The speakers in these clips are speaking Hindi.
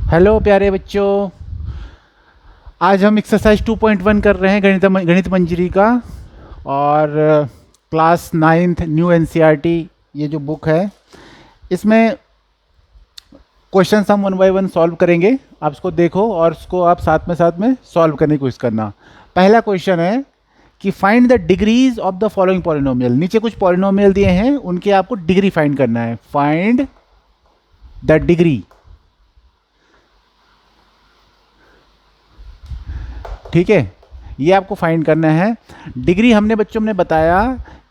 हेलो प्यारे बच्चों। आज हम एक्सरसाइज 2.1 कर रहे हैं गणित मंजरी का। और क्लास 9th न्यू एनसीईआरटी ये जो बुक है इसमें क्वेश्चन हम 1 बाय 1 सॉल्व करेंगे। आप इसको देखो और उसको आप साथ में सॉल्व करने की कोशिश करना। पहला क्वेश्चन है कि find the degrees of the following polynomial. नीचे कुछ पॉलिनोमियल दिए हैं, उनके आपको डिग्री फाइंड करना है। फाइंड द डिग्री, ठीक है, ये आपको फाइंड करना है। डिग्री हमने बच्चों ने बताया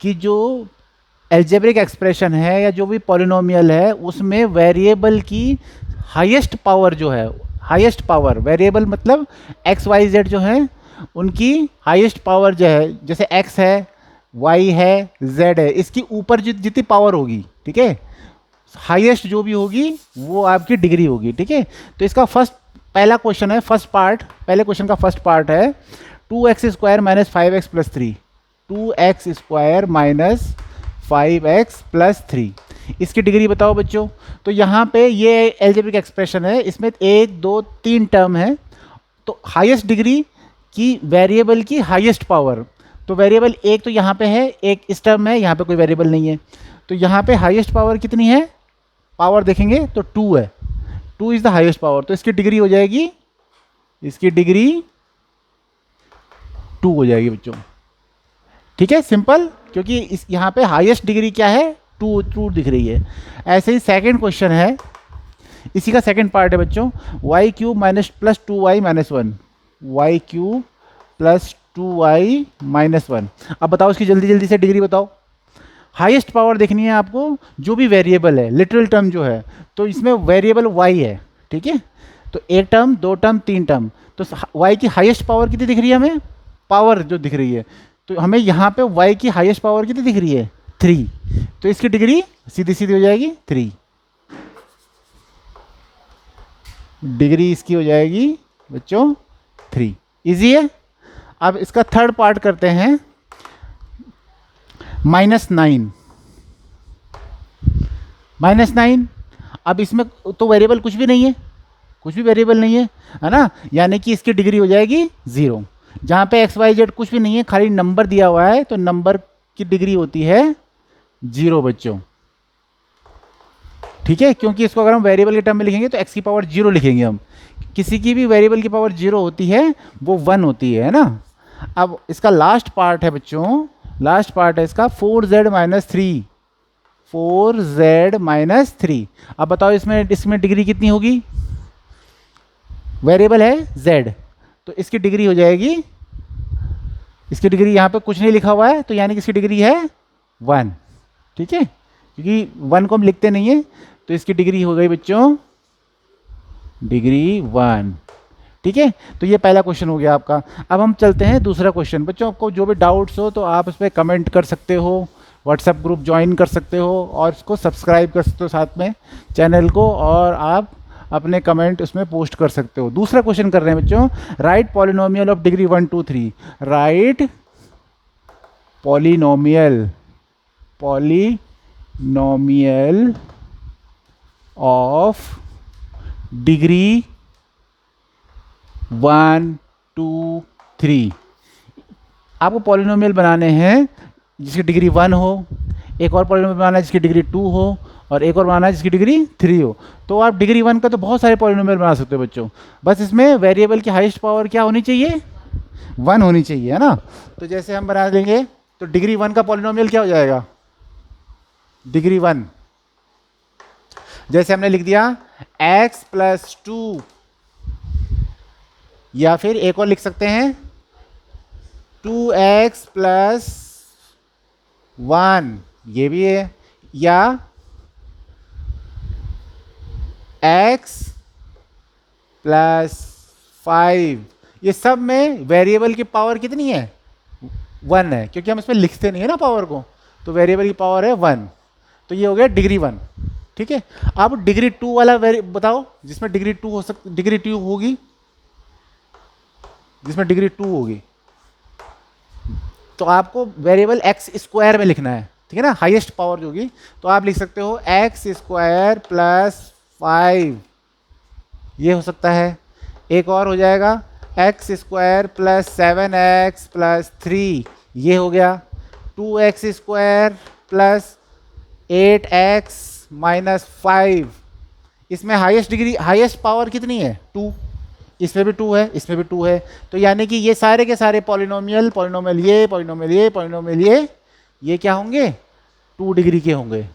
कि जो एल्जेब्रिक एक्सप्रेशन है या जो भी पॉलिनोमियल है उसमें वेरिएबल की हाईएस्ट पावर जो है, हाईएस्ट पावर वेरिएबल मतलब एक्स वाई जेड जो है उनकी हाईएस्ट पावर जो है, जैसे एक्स है, वाई है, जेड है, इसकी ऊपर जितनी पावर होगी, ठीक है, हाईएस्ट जो भी होगी वो आपकी डिग्री होगी। ठीक है, तो इसका पहला क्वेश्चन है, फर्स्ट पार्ट, पहले क्वेश्चन का फर्स्ट पार्ट है 2x² minus 5x plus 3। 2x² minus 5x plus 3, इसकी डिग्री बताओ बच्चों। तो यहाँ पे ये एल्जेब्रिक एक्सप्रेशन है, इसमें 1 2 3 टर्म है। तो हाईएस्ट डिग्री की वेरिएबल की हाईएस्ट पावर, तो वेरिएबल एक तो यहाँ पे है, एक इस टर्म में, यहाँ पे कोई वेरिएबल नहीं है। तो यहाँ पे हाईएस्ट पावर कितनी है, पावर देखेंगे तो 2 है, 2 इज द हाईएस्ट पावर। तो इसकी डिग्री हो जाएगी, इसकी डिग्री 2 हो जाएगी बच्चों। ठीक है, सिंपल, क्योंकि इस यहाँ पे हाईएस्ट डिग्री क्या है, 2 दिख रही है। ऐसे ही सेकंड क्वेश्चन है, इसी का सेकंड पार्ट है बच्चों, y³ minus plus 2y minus 1। y³ plus 2y minus 1। अब बताओ इसकी जल्दी जल्दी से डिग्री बताओ। हाईएस्ट पावर देखनी है आपको, जो भी वेरिएबल है, लिटरल टर्म जो है, तो इसमें वेरिएबल y है। ठीक है, तो एक टर्म, दो टर्म, तीन टर्म, तो y की हाईएस्ट पावर कितनी दिख रही है हमें, पावर जो दिख रही है, तो हमें यहाँ पे y की हाईएस्ट पावर कितनी दिख रही है, 3। तो इसकी डिग्री सीधी सीधी हो जाएगी 3, डिग्री इसकी हो जाएगी बच्चों 3। इजी है। अब इसका थर्ड पार्ट करते हैं, -9। -9, अब इसमें तो वेरिएबल कुछ भी नहीं है, कुछ भी वेरिएबल नहीं है ना, यानी कि इसकी डिग्री हो जाएगी 0। जहाँ पे एक्स वाई जेड कुछ भी नहीं है, खाली नंबर दिया हुआ है, तो नंबर की डिग्री होती है 0 बच्चों। ठीक है, क्योंकि इसको अगर हम वेरिएबल के टर्म में लिखेंगे तो एक्स की पावर 0 लिखेंगे हम। किसी की भी वेरिएबल की पावर 0 होती है वो 1 होती है ना। अब इसका लास्ट पार्ट है बच्चों, लास्ट पार्ट है इसका 4z माइनस 3। 4z minus 3। अब बताओ इसमें डिग्री कितनी होगी, वेरिएबल है z, तो इसकी डिग्री हो जाएगी, इसकी डिग्री यहाँ पे कुछ नहीं लिखा हुआ है, तो यानी कि इसकी डिग्री है 1। ठीक है, क्योंकि 1 को हम लिखते नहीं है, तो इसकी डिग्री हो गई बच्चों डिग्री 1। ठीक है, तो ये पहला क्वेश्चन हो गया आपका। अब हम चलते हैं दूसरा क्वेश्चन। बच्चों आपको जो भी डाउट्स हो तो आप उस पर कमेंट कर सकते हो, व्हाट्सएप ग्रुप ज्वाइन कर सकते हो और इसको सब्सक्राइब कर सकते हो साथ में चैनल को, और आप अपने कमेंट उसमें पोस्ट कर सकते हो। दूसरा क्वेश्चन कर रहे हैं बच्चों, right polynomial of degree 1 2 3। Right polynomial, polynomial of degree 1 2 3। आपको पॉलिनोमियल बनाने हैं जिसकी डिग्री 1 हो, एक और पॉलिनोमियल बनाना है जिसकी डिग्री 2 हो, और एक और बनाना है जिसकी डिग्री 3 हो। तो आप डिग्री 1 का तो बहुत सारे पॉलिनोमियल बना सकते हो बच्चों, बस इसमें वेरिएबल की हाईएस्ट पावर क्या होनी चाहिए, 1 होनी चाहिए, है ना। तो जैसे हम बना लेंगे, तो डिग्री 1 का पॉलिनोमियल क्या हो जाएगा, डिग्री 1, जैसे हमने लिख दिया x प्लस 2, या फिर एक और लिख सकते हैं 2x प्लस 1, ये भी है, या x प्लस 5। ये सब में वेरिएबल की पावर कितनी है, 1 है, क्योंकि हम इसमें लिखते नहीं है ना पावर को, तो वेरिएबल की पावर है 1। तो ये हो गया डिग्री 1। ठीक है, अब डिग्री 2 वाला बताओ, जिसमें डिग्री 2 हो सकती, डिग्री 2 होगी, जिसमें डिग्री 2 होगी, तो आपको वेरिएबल x² में लिखना है। ठीक है ना, हाईएस्ट पावर जो होगी, तो आप लिख सकते हो x² प्लस 5 ये हो सकता है। एक और हो जाएगा x square plus 7x plus 3, ये हो गया। 2x square plus 8x minus 5, इसमें हाईएस्ट डिग्री हाईएस्ट पावर कितनी है 2, इसमें भी 2 है, इसमें भी 2 है। तो यानी कि ये सारे के सारे पॉलिनोमियल, पॉलिनोमियल ये, पॉलिनोमियल ये, पॉलिनोमियल ये क्या होंगे 2 डिग्री के होंगे।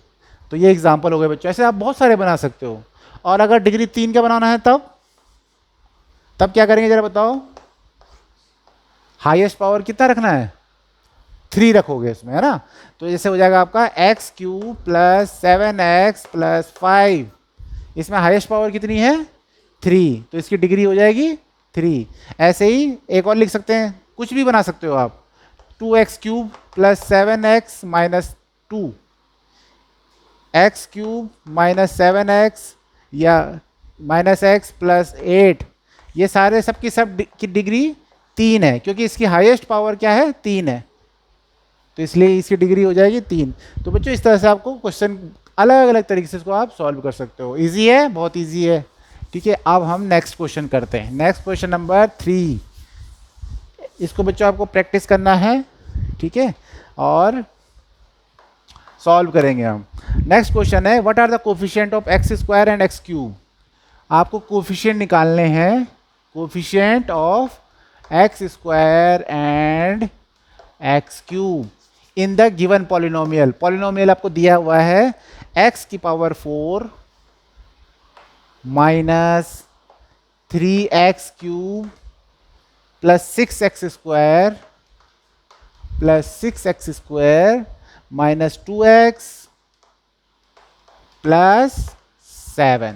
तो ये एग्जाम्पल हो गए बच्चों। ऐसे आप बहुत सारे बना सकते हो। और अगर डिग्री 3 का बनाना है तब क्या करेंगे जरा बताओ। हाईएस्ट पावर कितना रखना है 3 रखोगे इसमें, है ना। तो जैसे हो जाएगा आपका x cube plus 7x plus 5, इसमें हाईएस्ट पावर कितनी है 3, तो इसकी डिग्री हो जाएगी 3। ऐसे ही एक और लिख सकते हैं, कुछ भी बना सकते हो आप। 2x cube plus 7x minus 2, x cube minus 7x या माइनस एक्स प्लस 8, ये सारे सब की डिग्री 3 है, क्योंकि इसकी हाईएस्ट पावर क्या है 3 है, तो इसलिए इसकी डिग्री हो जाएगी 3। तो बच्चों इस तरह से आपको क्वेश्चन अलग अलग तरीके से इसको आप सॉल्व कर सकते हो। इजी है, बहुत इजी है। ठीक है, अब हम नेक्स्ट क्वेश्चन करते हैं। नेक्स्ट क्वेश्चन नंबर 3, इसको बच्चों आपको प्रैक्टिस करना है, ठीक है, और सॉल्व करेंगे हम। नेक्स्ट क्वेश्चन है what are the coefficient of x square and x cube. आपको कोफिशिएंट निकालने हैं, coefficient of x square and x cube in the given polynomial. Polynomial आपको दिया हुआ है एक्स की power 4 minus 3x cube plus 6x square plus 6x square minus 2x plus 7।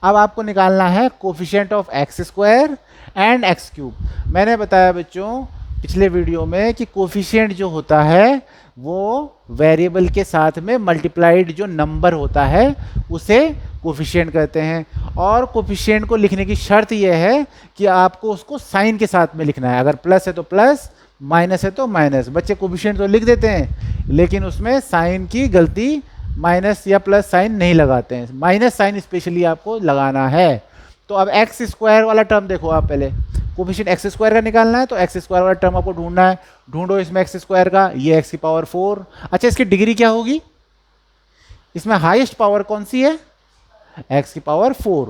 अब आपको निकालना है coefficient of x square and x cube. मैंने बताया बच्चों पिछले वीडियो में कि कोफिशिएंट जो होता है वो वेरिएबल के साथ में मल्टीप्लाइड जो नंबर होता है उसे कोफिशिएंट कहते हैं। और कोफिशिएंट को लिखने की शर्त यह है कि आपको उसको साइन के साथ में लिखना है। अगर प्लस है तो प्लस, माइनस है तो माइनस। बच्चे कोफिशिएंट तो लिख देते हैं लेकिन उसमें साइन की गलती, माइनस या प्लस साइन नहीं लगाते हैं, माइनस साइन स्पेशली आपको लगाना है। तो अब एक्स स्क्वायर वाला टर्म देखो आप, पहले कोफिशिएंट एक्स स्क्वायर का निकालना है तो एक्स स्क्वायर वाला टर्म आपको ढूंढना है। ढूंढो इसमें एक्स स्क्वायर का, ये एक्स की पावर 4। अच्छा, इसकी डिग्री क्या होगी, इसमें हाईएस्ट पावर कौन सी है एक्स की पावर 4,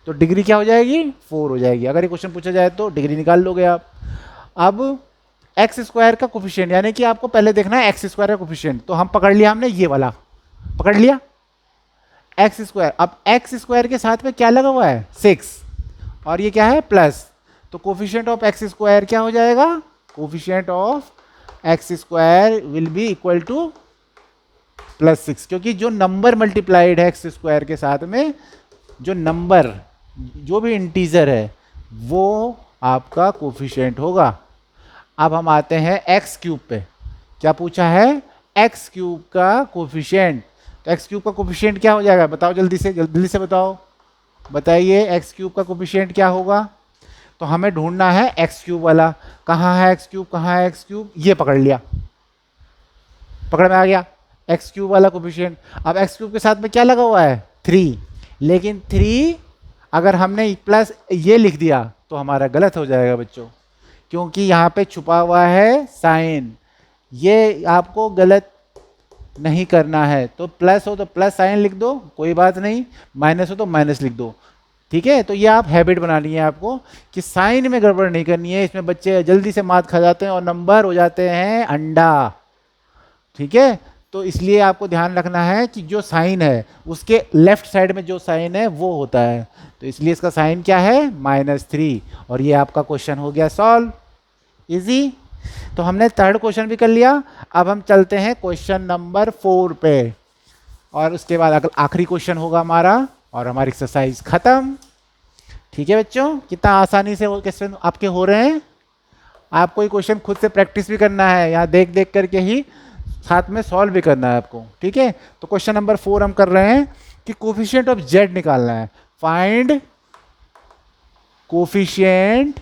तो डिग्री क्या हो जाएगी 4 हो जाएगी। अगर ये क्वेश्चन पूछा जाए तो डिग्री निकाल लोगे आप। अब एक्स स्क्वायर का कोफिशिएंट, यानी कि आपको पहले देखना है एक्स स्क्वायर का कोफिशिएंट, तो हम पकड़ लिया, हमने ये वाला पकड़ लिया एक्स स्क्वायर। अब एक्स स्क्वायर के साथ में क्या लगा हुआ है 6, और ये क्या है प्लस, तो कोफिशिएंट ऑफ एक्स स्क्वायर क्या हो जाएगा, coefficient of x square will be equal two plus 6, क्योंकि जो नंबर मल्टीप्लाइड है एक्स स्क्वायर के साथ में, जो नंबर जो भी इंटीजर है वो आपका कोफिशिएंट होगा। अब हम आते हैं एक्स क्यूब पे। क्या पूछा है, एक्स क्यूब का कोफिशिएंट। तो एक्स क्यूब का कोफिशिएंट क्या हो जाएगा बताओ, जल्दी से बताओ, बताइए एक्स क्यूब का कोफिशिएंट क्या होगा। तो हमें ढूंढना है एक्स क्यूब वाला। कहाँ है एक्स क्यूब, कहाँ है एक्स क्यूब, ये पकड़ लिया, पकड़ में आ गया एक्स क्यूब वाला कोफिशिएंट। अब एक्स क्यूब के साथ में क्या लगा हुआ है 3, लेकिन 3 अगर हमने प्लस ये लिख दिया तो हमारा गलत हो जाएगा बच्चों, क्योंकि यहाँ पे छुपा हुआ है साइन। ये आपको गलत नहीं करना है, तो प्लस हो तो प्लस साइन लिख दो, कोई बात नहीं, माइनस हो तो माइनस लिख दो, ठीक है। तो ये आप हैबिट बनानी है आपको कि साइन में गड़बड़ नहीं करनी है। इसमें बच्चे जल्दी से मात खा जाते हैं और नंबर हो जाते हैं अंडा, ठीक है। तो इसलिए आपको ध्यान रखना है कि जो साइन है उसके लेफ्ट साइड में जो साइन है वो होता है, तो इसलिए इसका साइन क्या है -3। और ये आपका क्वेश्चन हो गया सॉल्व, इजी। तो हमने थर्ड क्वेश्चन भी कर लिया। अब हम चलते हैं क्वेश्चन नंबर 4 पे, और उसके बाद आखिरी क्वेश्चन होगा हमारा और हमारी एक्सरसाइज खत्म, ठीक है बच्चों। कितना आसानी से क्वेश्चन आपके हो रहे हैं। आपको ये क्वेश्चन खुद से प्रैक्टिस भी करना है, यहाँ देख देख करके ही साथ में सॉल्व भी करना है आपको, ठीक है। तो क्वेश्चन नंबर 4 हम कर रहे हैं कि कोफिशिएंट ऑफ जेड निकालना है। फाइंड कोफिशिएंट,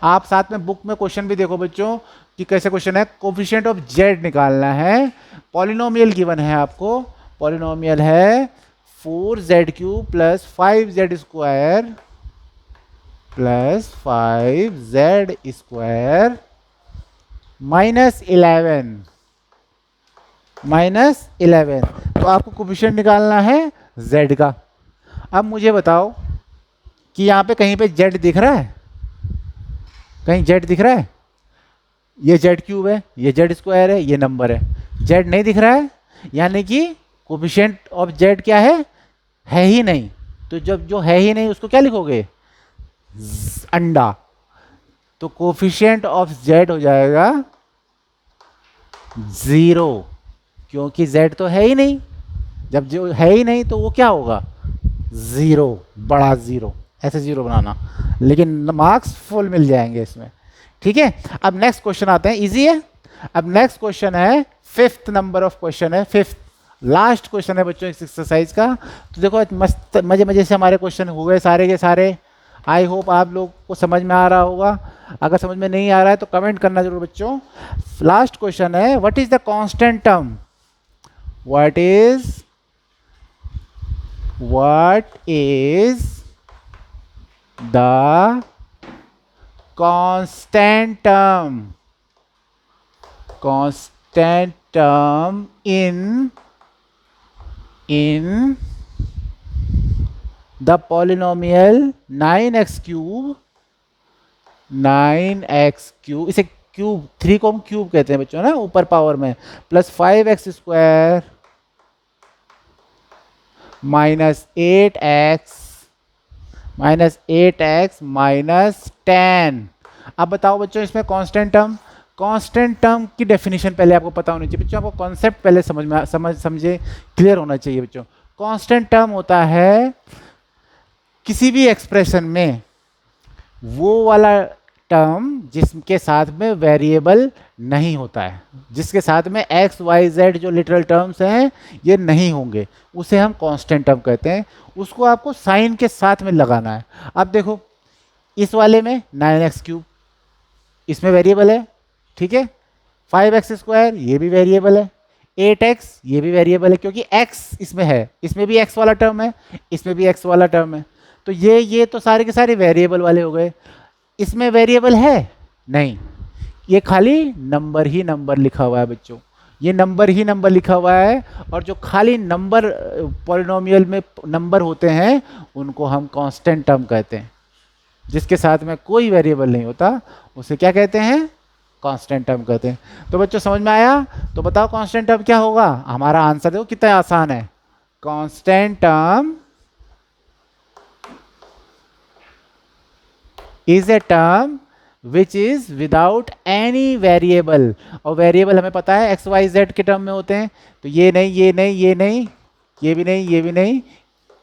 आप साथ में बुक में क्वेश्चन भी देखो बच्चों कि कैसे क्वेश्चन है। कोफिशिएंट ऑफ जेड निकालना है। पॉलिनोमियल गिवन है आपको, पॉलिनोमियल है 4z³ plus 5z² plus 5z² -11 तो आपको कोफिशिएंट निकालना है z का। अब मुझे बताओ कि यहाँ पे कहीं पे z दिख रहा है? कहीं z दिख रहा है? ये z³ है, ये z² है, ये नंबर है, z नहीं दिख रहा है, यानी कि कोफिशिएंट ऑफ z क्या है ही नहीं। तो जब जो है ही नहीं उसको क्या लिखोगे? अंडा। तो कोफिशिएंट ऑफ z हो जाएगा 0, क्योंकि z तो है ही नहीं। जब जो है ही नहीं तो वो क्या होगा? 0, बड़ा 0, ऐसे 0 बनाना, लेकिन मार्क्स फुल मिल जाएंगे इसमें। ठीक है, अब नेक्स्ट क्वेश्चन आते हैं, इजी है। अब नेक्स्ट क्वेश्चन है 5th नंबर ऑफ क्वेश्चन है, 5th लास्ट क्वेश्चन है बच्चों इस एक्सरसाइज का। तो देखो मस्त मजे मजे से हमारे क्वेश्चन हुए सारे के सारे। आई होप आप लोग को समझ में आ रहा होगा। अगर समझ में नहीं आ रहा है तो कमेंट करना जरूर बच्चों। लास्ट क्वेश्चन है, what is the constant term? What is the constant term in the polynomial 9x³, इसे क्यूब 3 को हम क्यूब कहते हैं बच्चों ना ऊपर पावर में, प्लस 5x² -8x -10। अब बताओ बच्चों इसमें कांस्टेंट टर्म की डेफिनेशन पहले आपको पता होनी चाहिए बच्चों। आपको कॉन्सेप्ट पहले समझे क्लियर होना चाहिए बच्चों। कांस्टेंट टर्म होता है किसी भी एक्सप्रेशन में वो वाला टर्म जिसके साथ में वेरिएबल नहीं होता है, जिसके साथ में x y z जो लिटरल टर्म्स हैं ये नहीं होंगे, उसे हम कांस्टेंट टर्म कहते हैं। उसको आपको साइन के साथ में लगाना है। अब देखो इस वाले में 9x³ इसमें वेरिएबल है, ठीक है, 5x² ये भी वेरिएबल है, 8x ये भी वेरिएबल है, क्योंकि x इसमें है, इसमें भी x वाला टर्म है, इसमें भी x वाला टर्म है। तो ये तो सारे के सारे वेरिएबल वाले हो गए। इसमें वेरिएबल है नहीं, ये खाली नंबर ही नंबर लिखा हुआ है बच्चों, ये नंबर ही नंबर लिखा हुआ है। और जो खाली नंबर पॉलिनोमियल में नंबर होते हैं उनको हम कांस्टेंट टर्म कहते हैं। जिसके साथ में कोई वेरिएबल नहीं होता उसे क्या कहते हैं? कांस्टेंट टर्म कहते हैं। तो बच्चों समझ में आया? तो बताओ कांस्टेंट टर्म क्या होगा? हमारा आंसर देखो कितना आसान है। Constant term is a term which is without any variable. और वेरिएबल हमें पता है एक्स वाई जेड के टर्म में होते हैं, तो ये नहीं, ये नहीं, ये नहीं, ये भी नहीं, ये भी नहीं,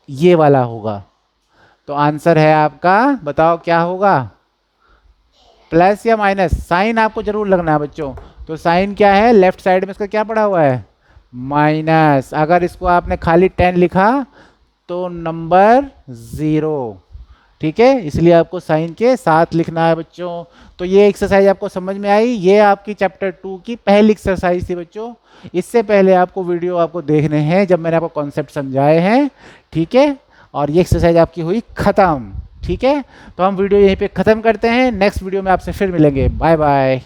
ये वाला होगा। तो आंसर है आपका, बताओ क्या होगा? प्लस या माइनस? साइन आपको जरूर लगना है बच्चों। तो साइन क्या है? लेफ्ट साइड में इसका क्या पड़ा हुआ है? माइनस। अगर इसको आपने खाली 10 लिखा तो नंबर 0, ठीक है, इसलिए आपको साइन के साथ लिखना है बच्चों। तो ये एक्सरसाइज आपको समझ में आई? ये आपकी चैप्टर 2 की पहली एक्सरसाइज थी बच्चों। इससे पहले आपको वीडियो आपको देखने हैं जब मैंने आपको कॉन्सेप्ट समझाए हैं, ठीक है। और ये एक्सरसाइज आपकी हुई खत्म, ठीक है। तो हम वीडियो यहीं पे ख़त्म करते हैं, नेक्स्ट वीडियो में आपसे फिर मिलेंगे। Bye bye.